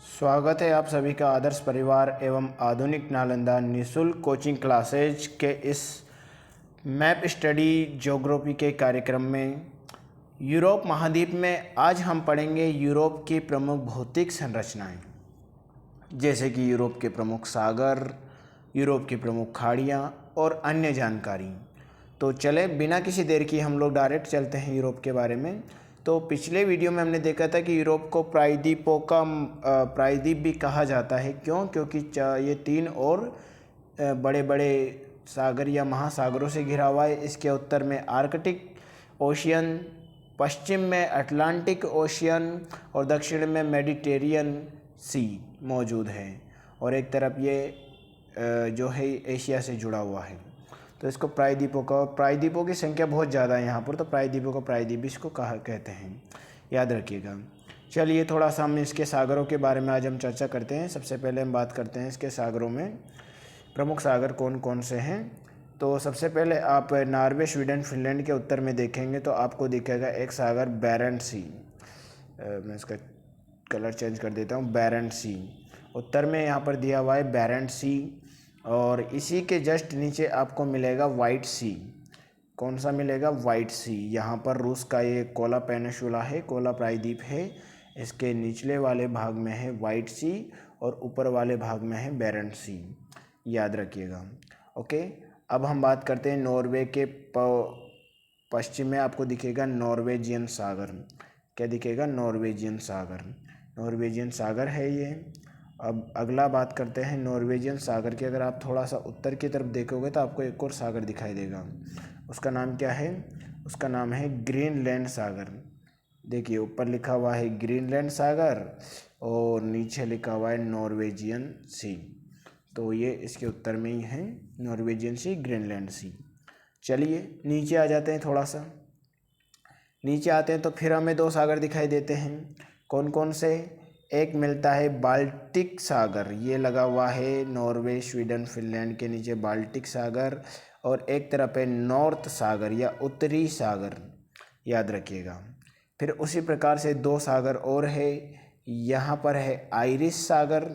स्वागत है आप सभी का आदर्श परिवार एवं आधुनिक नालंदा निःशुल्क कोचिंग क्लासेज के इस मैप स्टडी ज्योग्राफी के कार्यक्रम में। यूरोप महाद्वीप में आज हम पढ़ेंगे यूरोप की प्रमुख भौतिक संरचनाएं, जैसे कि यूरोप के प्रमुख सागर, यूरोप की प्रमुख खाड़ियाँ और अन्य जानकारी। तो चले बिना किसी देर की हम लोग डायरेक्ट चलते हैं यूरोप के बारे में। तो पिछले वीडियो में हमने देखा था कि यूरोप को प्रायद्वीपों का प्रायद्वीप भी कहा जाता है। क्योंकि ये तीन और बड़े बड़े सागर या महासागरों से घिरा हुआ है। इसके उत्तर में आर्कटिक ओशियन, पश्चिम में अटलांटिक ओशियन और दक्षिण में मेडिटेरियन सी मौजूद है, और एक तरफ ये जो है एशिया से जुड़ा हुआ है। तो इसको प्रायद्वीपों की संख्या बहुत ज़्यादा है यहाँ पर, तो प्रायद्वीपों का प्रायद्वीप इसको कहते हैं, याद रखिएगा। चलिए थोड़ा सा हम इसके सागरों के बारे में आज हम चर्चा करते हैं। सबसे पहले हम बात करते हैं इसके सागरों में प्रमुख सागर कौन कौन से हैं। तो सबसे पहले आप नॉर्वे, स्वीडन, फिनलैंड के उत्तर में देखेंगे तो आपको दिखेगा एक सागर बैरेंट्स सी। मैं इसका कलर चेंज कर देता हूँ, बैरेंट्स सी उत्तर में यहाँ पर दिया हुआ है, बैरेंट्स सी। और इसी के जस्ट नीचे आपको मिलेगा वाइट सी। कौन सा मिलेगा? वाइट सी। यहाँ पर रूस का ये कोला पेनिनसुला है, कोला प्रायद्वीप है। इसके निचले वाले भाग में है वाइट सी और ऊपर वाले भाग में है बैरेंट्स सी, याद रखिएगा। ओके, अब हम बात करते हैं नॉर्वे के पश्चिम में आपको दिखेगा नॉर्वेजियन सागर। क्या दिखेगा? नॉर्वेजियन सागर। नॉर्वेजियन सागर है ये। अब अगला बात करते हैं नॉर्वेजियन सागर की। अगर आप थोड़ा सा उत्तर की तरफ देखोगे तो आपको एक और सागर दिखाई देगा। उसका नाम क्या है? उसका नाम है ग्रीनलैंड सागर। देखिए ऊपर लिखा हुआ है ग्रीनलैंड सागर और नीचे लिखा हुआ है नॉर्वेजियन सी। तो ये इसके उत्तर में ही है, नॉर्वेजियन सी, ग्रीनलैंड सी। चलिए नीचे आ जाते हैं। थोड़ा सा नीचे आते हैं तो फिर हमें दो सागर दिखाई देते हैं। कौन कौन से? एक मिलता है बाल्टिक सागर, ये लगा हुआ है नॉर्वे, स्वीडन, फिनलैंड के नीचे बाल्टिक सागर। और एक तरफ है नॉर्थ सागर या उत्तरी सागर, याद रखिएगा। फिर उसी प्रकार से दो सागर और है। यहाँ पर है आयरिश सागर,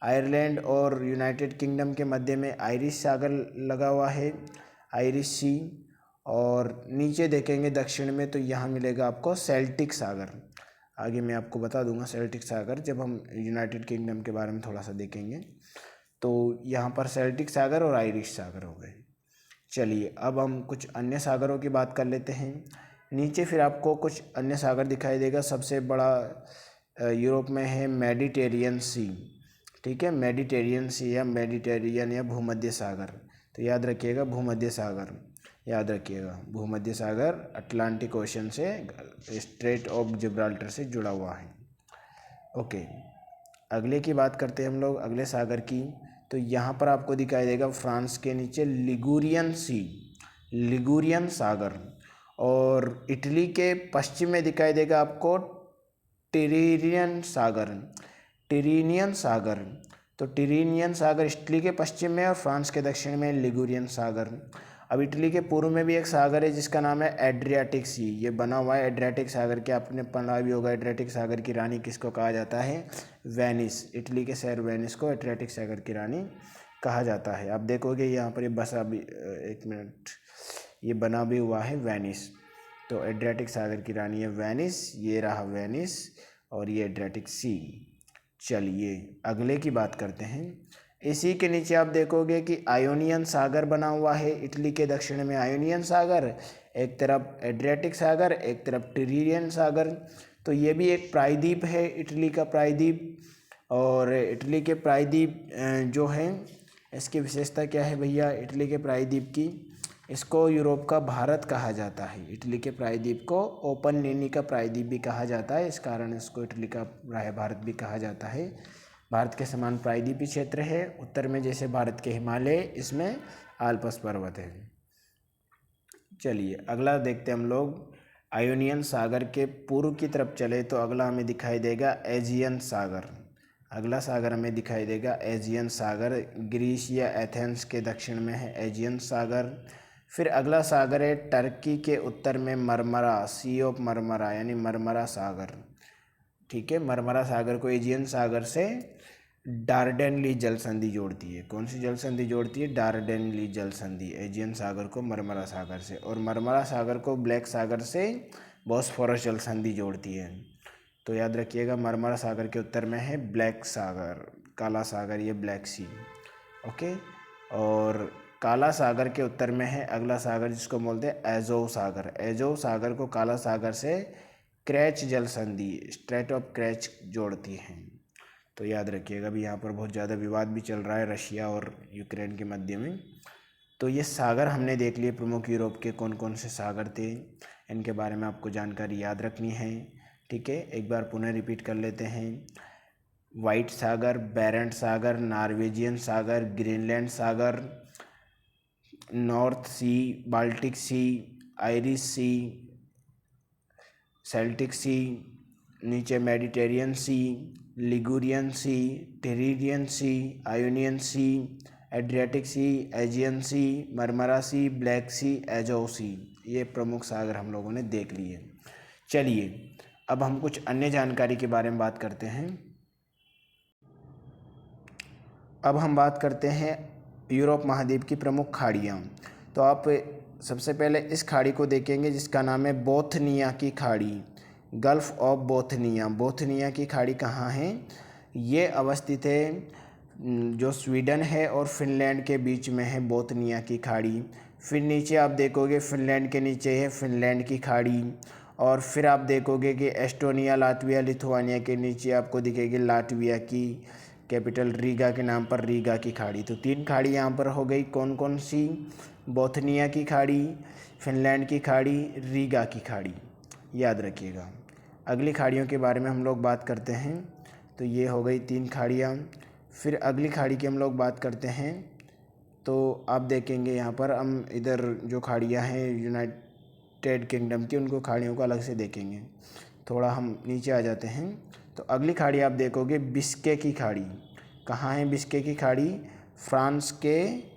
आयरलैंड और यूनाइटेड किंगडम के मध्य में आयरिश सागर लगा हुआ है, आयरिश सी। और नीचे देखेंगे दक्षिण में तो यहाँ मिलेगा आपको सेल्टिक सागर। आगे मैं आपको बता दूंगा सेल्टिक सागर जब हम यूनाइटेड किंगडम के बारे में थोड़ा सा देखेंगे। तो यहाँ पर सेल्टिक सागर और आयरिश सागर हो गए। चलिए अब हम कुछ अन्य सागरों की बात कर लेते हैं। नीचे फिर आपको कुछ अन्य सागर दिखाई देगा। सबसे बड़ा यूरोप में है मेडिटेरियन सी। ठीक है, मेडिटेरियन सी या मेडिटेरियन या भूमध्य सागर। तो याद रखिएगा भूमध्य सागर, याद रखिएगा भूमध्य सागर अटलांटिक ओशन से, स्ट्रेट ऑफ जिब्राल्टर से जुड़ा हुआ है। ओके, अगले की बात करते हैं हम लोग, अगले सागर की। तो यहाँ पर आपको दिखाई देगा फ्रांस के नीचे लिगुरियन सी, लिगुरियन सागर। और इटली के पश्चिम में दिखाई देगा आपको टिरीनियन सागर, टिरीनियन सागर। तो टिरीनियन सागर इटली के पश्चिम में और फ्रांस के दक्षिण में लिगुरियन सागर। अब इटली के पूर्व में भी एक सागर है जिसका नाम है एड्रियाटिक सी। ये बना हुआ है एड्रियाटिक सागर के, आपने पढ़ा भी होगा। एड्रियाटिक सागर की रानी किसको कहा जाता है? वेनिस। इटली के शहर वेनिस को एड्रियाटिक सागर की रानी कहा जाता है। आप देखोगे यहाँ पर ये बसा भी, एक मिनट, ये बना भी हुआ है वेनिस। तो एड्रियाटिक सागर की रानी है वेनिस, ये रहा वेनिस और ये एड्रियाटिक सी। चलिए अगले की बात करते हैं। इसी के नीचे आप देखोगे कि आयोनियन सागर बना हुआ है। इटली के दक्षिण में आयोनियन सागर, एक तरफ एड्रियाटिक सागर, एक तरफ टिरीनियन सागर। तो ये भी एक प्रायद्वीप है, इटली का प्रायद्वीप। और इटली के प्रायद्वीप जो है, इसकी विशेषता क्या है भैया इटली के प्रायद्वीप की? इसको यूरोप का भारत कहा जाता है। इटली के प्रायद्वीप को ओपन नेनी का प्रायद्वीप भी कहा जाता है, इस कारण इसको इटली का भारत भी कहा जाता है। भारत के समान प्रायद्वीपीय क्षेत्र है। उत्तर में जैसे भारत के हिमालय, इसमें आल्प्स पर्वत है। चलिए अगला देखते हैं हम लोग। आयोनियन सागर के पूर्व की तरफ चले तो अगला हमें दिखाई देगा एजियन सागर। अगला सागर हमें दिखाई देगा एजियन सागर। ग्रीस या एथेंस के दक्षिण में है एजियन सागर। फिर अगला सागर है टर्की के उत्तर में मरमरा, सी ऑफ मरमरा यानी मरमरा सागर। ठीक है, मरमरा सागर को एजियन सागर से डार्डेनली जल संधि जोड़ती है। कौन सी जल संधि जोड़ती है? डार्डेनली जल संधि, एजियन सागर को मरमरा सागर से, और मरमरा सागर को ब्लैक सागर से बॉस्फोरस जल संधि जोड़ती है। तो याद रखिएगा, मरमरा सागर के उत्तर में है ब्लैक सागर, काला सागर, ये ब्लैक सी। ओके, और काला सागर के उत्तर में है अगला सागर जिसको बोलते हैं एजोव सागर। एजोव सागर को काला सागर से क्रेच जल संधि, स्ट्रेट ऑफ क्रेच जोड़ती है। तो याद रखिएगा, अभी यहाँ पर बहुत ज़्यादा विवाद भी चल रहा है रशिया और यूक्रेन के मध्य में। तो ये सागर हमने देख लिए, प्रमुख यूरोप के कौन कौन से सागर थे, इनके बारे में आपको जानकारी याद रखनी है। ठीक है, एक बार पुनः रिपीट कर लेते हैं। वाइट सागर, बैरेंट सागर, नॉर्वेजियन सागर, ग्रीनलैंड सागर, नॉर्थ सी, बाल्टिक सी, आयरिश सी, सेल्टिक सी, नीचे मेडिटेरियन सी, लिगुरियन सी, टेरिडियन सी, आयोनियन सी, एड्रियाटिक सी, एजियन सी, मरमरा सी, ब्लैक सी, एजोव सी, ये प्रमुख सागर हम लोगों ने देख लिए। चलिए अब हम कुछ अन्य जानकारी के बारे में बात करते हैं। अब हम बात करते हैं यूरोप महाद्वीप की प्रमुख खाड़ियाँ। तो आप सबसे पहले इस खाड़ी को देखेंगे जिसका नाम है बोथनिया की खाड़ी, गल्फ ऑफ बोथनिया। बोथनिया की खाड़ी कहाँ है? ये अवस्थित है जो स्वीडन है और फिनलैंड के बीच में है, बोथनिया की खाड़ी। फिर नीचे आप देखोगे, फिनलैंड के नीचे है फिनलैंड की खाड़ी, और फिर आप देखोगे कि एस्टोनिया, लातविया, लिथुआनिया के नीचे आपको दिखेगी लातविया की कैपिटल रीगा के नाम पर रीगा की खाड़ी। तो 3 खाड़ी यहाँ पर हो गई। कौन कौन सी? बोथनिया की खाड़ी, फिनलैंड की खाड़ी, रीगा की खाड़ी, याद रखिएगा। अगली खाड़ियों के बारे में हम लोग बात करते हैं। तो ये हो गई 3 खाड़ियाँ। फिर अगली खाड़ी की हम लोग बात करते हैं। तो आप देखेंगे यहाँ पर हम इधर जो खाड़ियाँ हैं यूनाइटेड किंगडम की, उनको खाड़ियों को अलग से देखेंगे। थोड़ा हम नीचे आ जाते हैं। तो अगली खाड़ी आप देखोगे बिस्के की खाड़ी। कहाँ है बिस्के की खाड़ी? फ्रांस के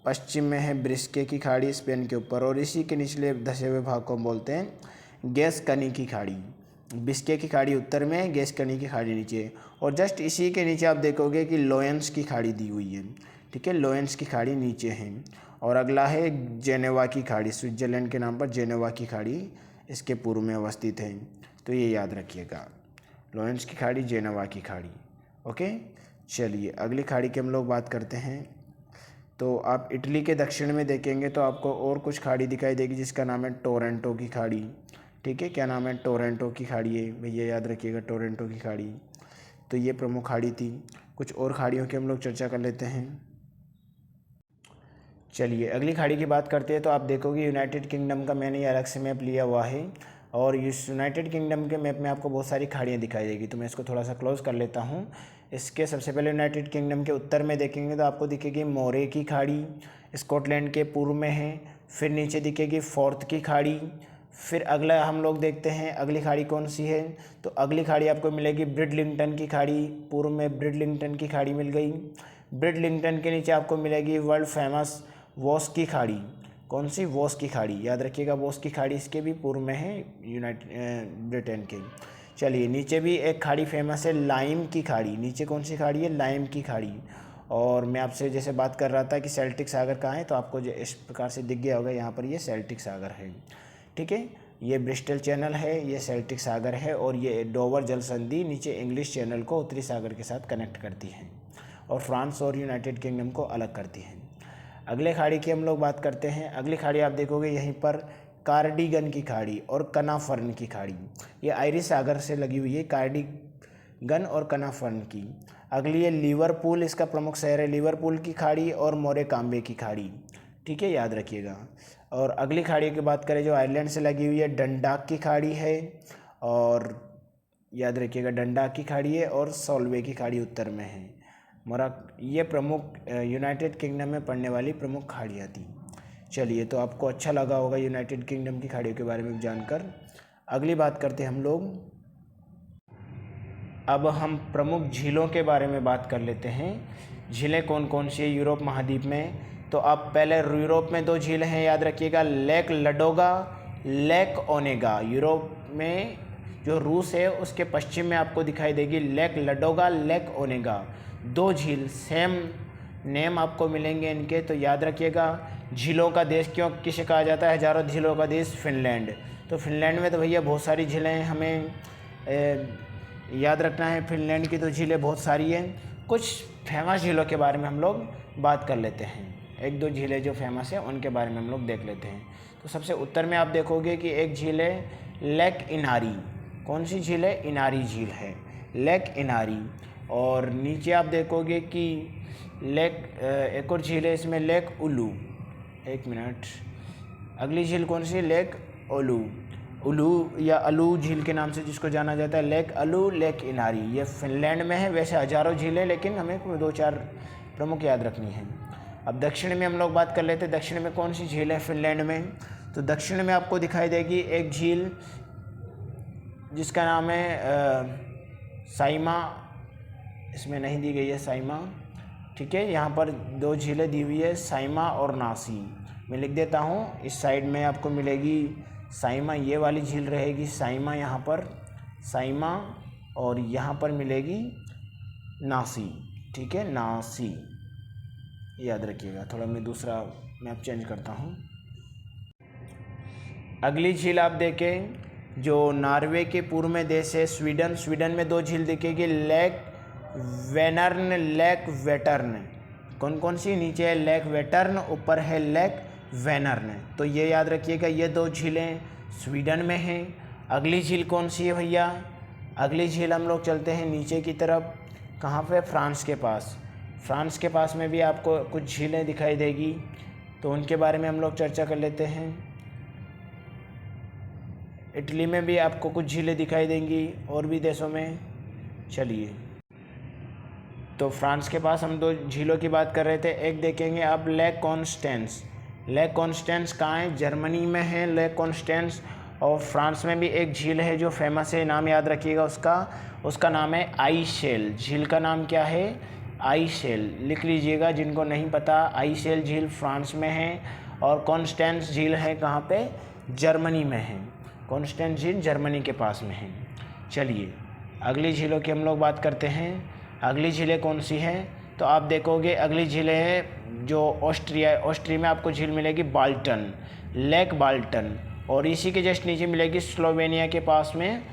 पश्चिम में है ब्रिस्के की खाड़ी, स्पेन के ऊपर, और इसी के निचले धसे हुए भाग को हम बोलते हैं गैस्कनी की खाड़ी। बिस्के की खाड़ी उत्तर में है, गैस्कनी की खाड़ी नीचे, और जस्ट इसी के नीचे आप देखोगे कि लोयंस की खाड़ी दी हुई है। ठीक है, लोयंस की खाड़ी नीचे है। और अगला है जेनेवा की खाड़ी, स्विट्जरलैंड के नाम पर जेनेवा की खाड़ी इसके पूर्व में अवस्थित है। तो ये याद रखिएगा, लोयंस की खाड़ी, जेनेवा की खाड़ी। ओके, चलिए अगली खाड़ी की हम लोग बात करते हैं। तो आप इटली के दक्षिण में देखेंगे तो आपको और कुछ खाड़ी दिखाई देगी जिसका नाम है टोरंटो की खाड़ी। ठीक है, क्या नाम है? टोरंटो की खाड़ी है भैया, याद रखिएगा, टोरंटो की खाड़ी। तो ये प्रमुख खाड़ी थी। कुछ और खाड़ियों की हम लोग चर्चा कर लेते हैं। चलिए अगली खाड़ी की बात करते हैं। तो आप देखोगे यूनाइटेड किंगडम का मैंने ये अलग से मैप लिया हुआ है, और इस यूनाइटेड किंगडम के मैप में आपको बहुत सारी खाड़ियाँ दिखाई देगी। तो मैं इसको थोड़ा सा क्लोज कर लेता हूँ। इसके सबसे पहले यूनाइटेड किंगडम के उत्तर में देखेंगे तो आपको दिखेगी मोरे की खाड़ी, स्कॉटलैंड के पूर्व में है। फिर नीचे दिखेगी फोर्थ की खाड़ी। फिर अगला हम लोग देखते हैं अगली खाड़ी कौन सी है। तो अगली खाड़ी आपको मिलेगी ब्रिडलिंगटन की खाड़ी, पूर्व में ब्रिडलिंगटन की खाड़ी मिल गई। ब्रिडलिंगटन के नीचे आपको मिलेगी वर्ल्ड फेमस वॉस की खाड़ी। कौन सी? वॉस की खाड़ी, याद रखिएगा, वॉस की खाड़ी इसके भी पूर्व में है, ब्रिटेन के। चलिए नीचे भी एक खाड़ी फेमस है, लाइम की खाड़ी। नीचे कौन सी खाड़ी है? लाइम की खाड़ी। और मैं आपसे जैसे बात कर रहा था कि सेल्टिक सागर कहाँ है, तो आपको इस प्रकार से दिख गया होगा, यहाँ पर ये सेल्टिक सागर है। ठीक है, ये ब्रिस्टल चैनल है, ये सेल्टिक सागर है, और ये डोवर जल संधि नीचे इंग्लिश चैनल को उत्तरी सागर के साथ कनेक्ट करती है और फ्रांस और यूनाइटेड किंगडम को अलग करती है। अगले खाड़ी की हम लोग बात करते हैं। अगली खाड़ी आप देखोगे यहीं पर कार्डिगन की खाड़ी और कनाफर्न की खाड़ी, ये आयरिश सागर से लगी हुई है, कार्डिगन और कनाफर्न की। अगली है लिवरपूल, इसका प्रमुख शहर है लिवरपूल की खाड़ी, और मोरेकाम्बे की खाड़ी। ठीक है, याद रखिएगा। और अगली खाड़ी की बात करें जो आयरलैंड से लगी हुई है, डंडाक की खाड़ी है, और याद रखिएगा डंडाक की खाड़ी है, और सॉल्वे की खाड़ी उत्तर में है। ये प्रमुख यूनाइटेड किंगडम में पड़ने वाली प्रमुख खाड़ियाँ थी। चलिए, तो आपको अच्छा लगा होगा यूनाइटेड किंगडम की खाड़ियों के बारे में जानकर। अगली बात करते हैं हम लोग। अब हम प्रमुख झीलों के बारे में बात कर लेते हैं। झीलें कौन कौन सी है यूरोप महाद्वीप में? तो अब पहले यूरोप में 2 झीलें हैं, याद रखिएगा, lake Ladoga, lake Onega. Europe में जो रूस है उसके पश्चिम में आपको दिखाई देगी लेक लडोगा, लेक ओनेगा, 2 झील सेम नेम आपको मिलेंगे इनके, तो याद रखिएगा। झीलों का देश क्यों किसे कहा जाता है? हज़ारों झीलों का देश फिनलैंड। तो फिनलैंड में तो भैया बहुत सारी झीलें हैं, हमें याद रखना है। फिनलैंड की तो झीलें बहुत सारी हैं। कुछ फेमस झीलों के बारे में हम लोग बात कर लेते हैं। 1-2 झीलें जो फेमस है उनके बारे में हम लोग देख लेते हैं। तो सबसे उत्तर में आप देखोगे कि एक झील है लेक इनारी। कौन सी झील है? इनारी झील है, लेक इनारी। और नीचे आप देखोगे कि एक और झील है इसमें, लेक उलू। 1 मिनट, अगली झील कौन सी? लेक ओलू, उलू या अलू झील के नाम से जिसको जाना जाता है, लेक अलू, लेक इनारी। ये फिनलैंड में है। वैसे हज़ारों झीलें, लेकिन हमें 2-4 प्रमुख याद रखनी है। अब दक्षिण में हम लोग बात कर लेते हैं। दक्षिण में कौन सी झील है फिनलैंड में? तो दक्षिण में आपको दिखाई देगी एक झील जिसका नाम है साइमा। इसमें नहीं दी गई है साइमा, ठीक है। यहाँ पर 2 झीलें दी हुई है, साइमा और नासी। मैं लिख देता हूँ। इस साइड में आपको मिलेगी साइमा, ये वाली झील रहेगी साइमा यहाँ पर, साइमा, और यहाँ पर मिलेगी नासी, ठीक है, नासी। याद रखिएगा। थोड़ा मैं दूसरा मैप चेंज करता हूँ। अगली झील आप देखें जो नॉर्वे के पूर्व में देश है स्वीडन। स्वीडन में 2 झील दिखेगी, लेक वेनर्न, लेक वेटर्न। कौन कौन सी? नीचे है लेक वेटर्न, ऊपर है लेक वेनर्न। तो ये याद रखिएगा, ये 2 झीलें स्वीडन में हैं। अगली झील कौन सी है भैया? अगली झील हम लोग चलते हैं नीचे की तरफ। कहाँ पे? फ्रांस के पास। फ्रांस के पास में भी आपको कुछ झीलें दिखाई देगी, तो उनके बारे में हम लोग चर्चा कर लेते हैं। इटली में भी आपको कुछ झीलें दिखाई देंगी, और भी देशों में। चलिए, तो फ्रांस के पास हम 2 झीलों की बात कर रहे थे। एक देखेंगे अब लेक कॉन्स्टेंस। लेक कॉन्स्टेंस कहाँ है? जर्मनी में है लेक कॉन्स्टेंस। और फ्रांस में भी एक झील है जो फेमस है, नाम याद रखिएगा उसका नाम है आइशेल। झील का नाम क्या है? आइशेल। लिख लीजिएगा जिनको नहीं पता। आइशेल झील फ्रांस में है, और कॉन्स्टेंस झील है कहाँ पे? जर्मनी में है। कॉन्स्टेंस झील जर्मनी के पास में है। चलिए, अगली झीलों की हम लोग बात करते हैं। अगली झीलें कौन सी हैं? तो आप देखोगे अगली झीलें हैं जो ऑस्ट्रिया में आपको झील मिलेगी बाल्टन, लेक बाल्टन। और इसी के जस्ट नीचे मिलेगी स्लोवेनिया के पास में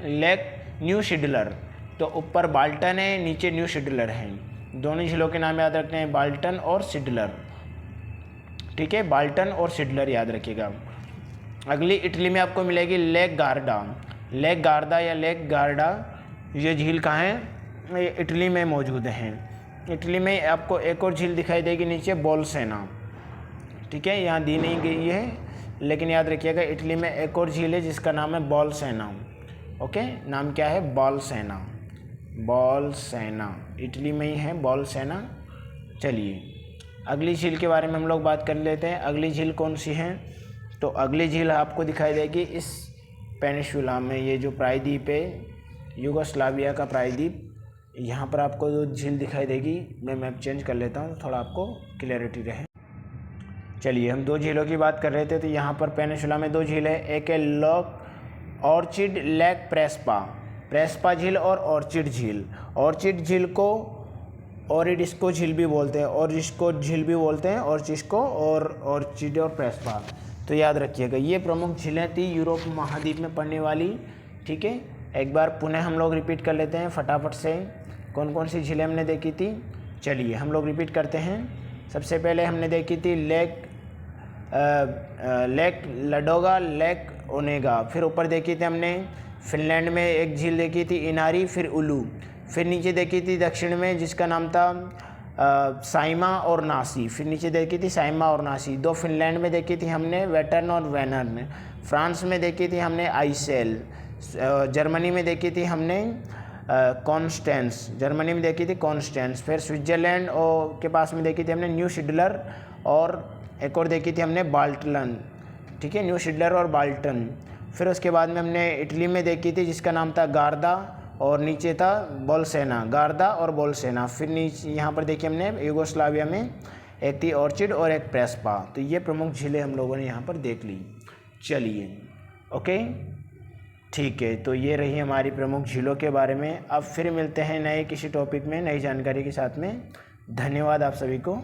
लेक न्यू शिडलर। तो ऊपर बाल्टन है, नीचे न्यू शिडलर है। दोनों झीलों के नाम याद रखते हैं, बाल्टन और शिडलर, ठीक है, बाल्टन और शिडलर याद रखिएगा। अगली इटली में आपको मिलेगी लेक गार्डा। लेक गार्डा या लेक गार्डा, ये झील कहाँ है? ये इटली में मौजूद हैं। इटली में आपको एक और झील दिखाई देगी नीचे, बोलसेना, ठीक है, यहाँ दी नहीं गई है, लेकिन याद रखिएगा इटली में एक और झील है जिसका नाम है बोलसेना। ओके, नाम क्या है? बोलसेना। बोलसेना इटली में ही है, बोलसेना। चलिए, अगली झील के बारे में हम लोग बात कर लेते हैं। अगली झील कौन सी है? तो अगली झील आपको दिखाई देगी इस पेनिनसुला में, ये जो प्रायद्वीप है, यूगोस्लाविया का प्रायद्वीप, यहाँ पर आपको 2 झील दिखाई देगी। मैं मैप चेंज कर लेता हूँ, थोड़ा आपको क्लैरिटी रहे। चलिए, हम 2 झीलों की बात कर रहे थे। तो यहाँ पर पेनिनसुला में 2 झील है। एक है लेक ऑर्चिड, लेक प्रेस्पा झील और ऑर्चिड झील। ऑर्चिड झील को ओरिडिस्को झील भी बोलते हैं, ओरिस्को झील भी बोलते हैं, ऑर्चिस्को और ऑर्चिड और प्रेस्पा। तो याद रखिएगा, ये प्रमुख झीलें थी यूरोप महाद्वीप में पड़ने वाली, ठीक है। एक बार पुनः हम लोग रिपीट कर लेते हैं फटाफट से, कौन कौन सी झीलें हमने देखी थी। चलिए, हम लोग रिपीट करते हैं। सबसे पहले हमने देखी थी लेक लडोगा, लेक ओनेगा। फिर ऊपर देखी थी हमने फिनलैंड में एक झील देखी थी इनारी, फिर उलू। फिर नीचे देखी थी दक्षिण में जिसका नाम था साइमा और नासी। फिर नीचे देखी थी साइमा और नासी। 2 फिनलैंड में देखी थी हमने वेटर्न और वेनर्न। फ्रांस में देखी थी हमने आइसेल। जर्मनी में देखी थी हमने कॉन्स्टेंस, जर्मनी में देखी थी कॉन्स्टेंस। फिर स्विट्ज़रलैंड और के पास में देखी थी हमने न्यू शिडलर, और एक और देखी थी हमने बाल्टन, ठीक है, न्यू शिडलर और बाल्टन। फिर उसके बाद में हमने इटली में देखी थी जिसका नाम था गार्दा, और नीचे था बोलसेना, गार्दा और बोलसेना। फिर नीचे यहाँ पर देखिए हमने यूगोस्लाविया में एक थी ऑर्चिड और एक प्रेस्पा। तो ये प्रमुख झीलें हम लोगों ने यहाँ पर देख ली। चलिए, ओके। ठीक है, तो ये रही हमारी प्रमुख झीलों के बारे में। अब फिर मिलते हैं नए किसी टॉपिक में नई जानकारी के साथ में। धन्यवाद आप सभी को।